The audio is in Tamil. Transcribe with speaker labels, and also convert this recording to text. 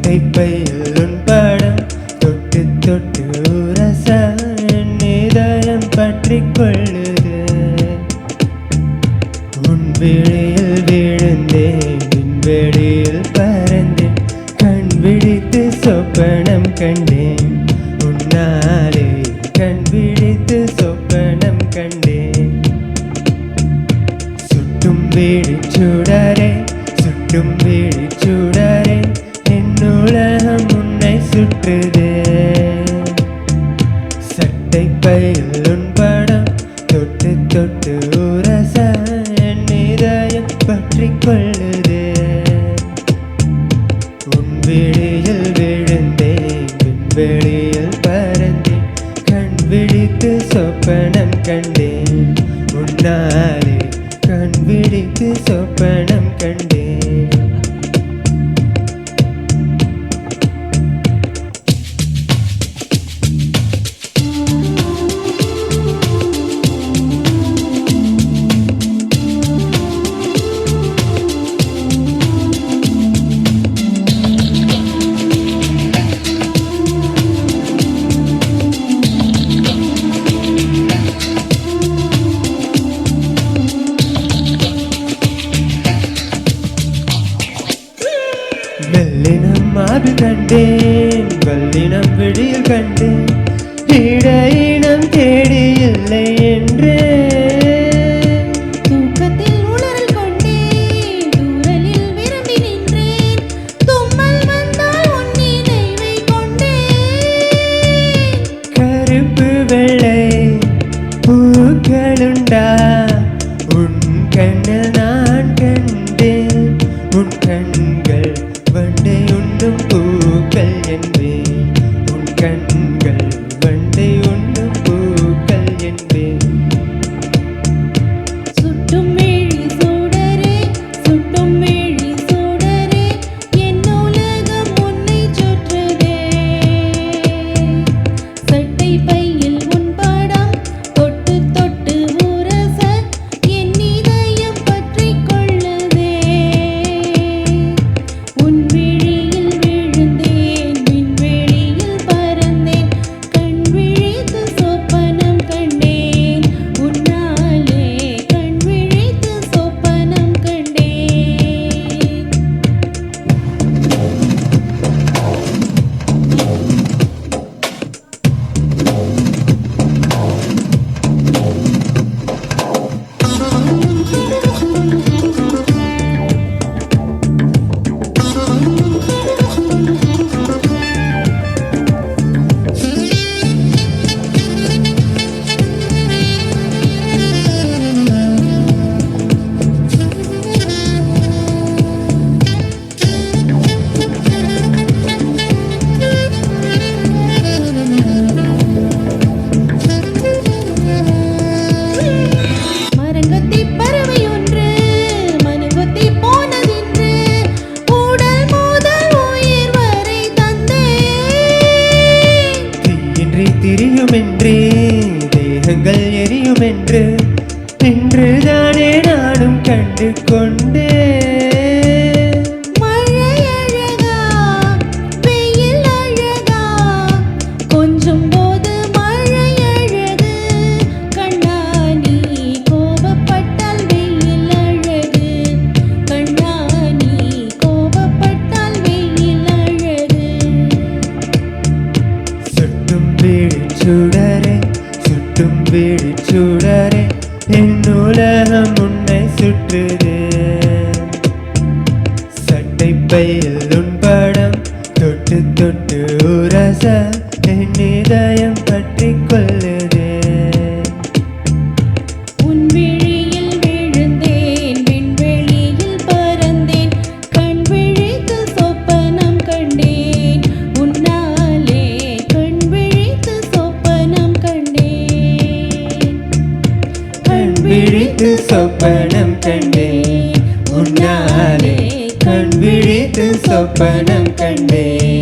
Speaker 1: சட்டைப்பையில் உன் படம் தொட்டு தொட்டு உரச என் இதயம் பற்றிக் கொள்ளுது. உன் விழியில் விழுந்தேன் விண்வெளியில் பறந்தேன் கண் விழித்து சொப்பனம் கண்டேன் உன்னாலே கண் விழித்து சொப்பனம் கண்டேன். சுட்டும் விழிச்சுடரே சுட்டும் விழிச்சுடரே என் உலகம் உன்னை சுற்றுதே. சட்டைப்பையில் உன் படம் தொட்டு தொட்டு உரச என் இதயம் பற்றிக் கொள்ளுதே. உன் விழியில் விழுந்தேன் விண்வெளியில் பறந்தேன் கண் விழித்து சொப்பனம் கண்டேன் உன்னாலே கண் விழித்து சொப்பனம் கண்டேன். வெள்ளினம் மாது கண்டேன் வல்லினம் விழியில் கண்டேன் இடையினம் தேடி இல்லை என்றே.
Speaker 2: தூக்கத்தில் உணரல் கொண்டேன் தூரலில் விரும்பி நின்றேன் தும்மல் வந்தால் உன் நினைவை கொண்டேன்.
Speaker 1: கருப்பு வெள்ளை பூக்களுண்டா உன் கண்ணில் நான் கண்டேன் உன் கண்கள் வண்டை உண்ணும் பூக்கள் என்பேன் உன் கண்கள் வண்டை உண்ணும் பூக்கள் என்பேன்.
Speaker 2: சுட்டும் விழி சூடரே சுட்டும் விழி சூடரே என் உலகம் உன்னை சுற்றுதே. சட்டைப்பையில் உன் படம் தொட்டு தொட்டு உரச என் இதயம் பற்றிக் கொள்ளுதே. உன் விழியில் விழுந்தேன் விண்வெளியில் பறந்தேன் கண் விழித்து சொப்பனம் கண்டேன் உன்னாலே கண் விழித்து சொப்பனம் கண்டேன். மரங்கொத்தி பறவை ஒன்று மனங்கொத்தி போனதென்று உடல் முதல் உயிர் வரை தந்தேன்.
Speaker 1: தீயின்றி திரியுமென்றே தேகங்கள் எரியுமென்று இன்றுதானே நானும் கண்டு கொண்டேன்.
Speaker 2: மழை அழகா வெயில் அழகா கொஞ்சம் போது மழை அழகு கண்ணா நீ கோபப்பட்டால் வெயில் அழகு கண்ணா நீ கோபப்பட்டால் வெயில் அழகு.
Speaker 1: சுட்டும் விழிச்சுடரே சுட்டும் விழிச்சுடரே என் உலகம் உன்னை சுற்றுதே. சட்டைப்பையில் உன் படம் தொட்டு தொட்டு உரச என் இதயம் பற்றிக் கொள்ளுதே.
Speaker 2: உன் விழியில் விழுந்தேன் விண்வெளியில் பறந்தேன் கண் விழித்து சொப்பனம் கண்டேன் உன்னாலே கண் விழித்து சொப்பனம் கண்டேன்.
Speaker 1: கண் விழித்து சொப்பனம் கண்டேன் உன்னாலே கண் விழித்து சொப்பனம் கண்டேன்.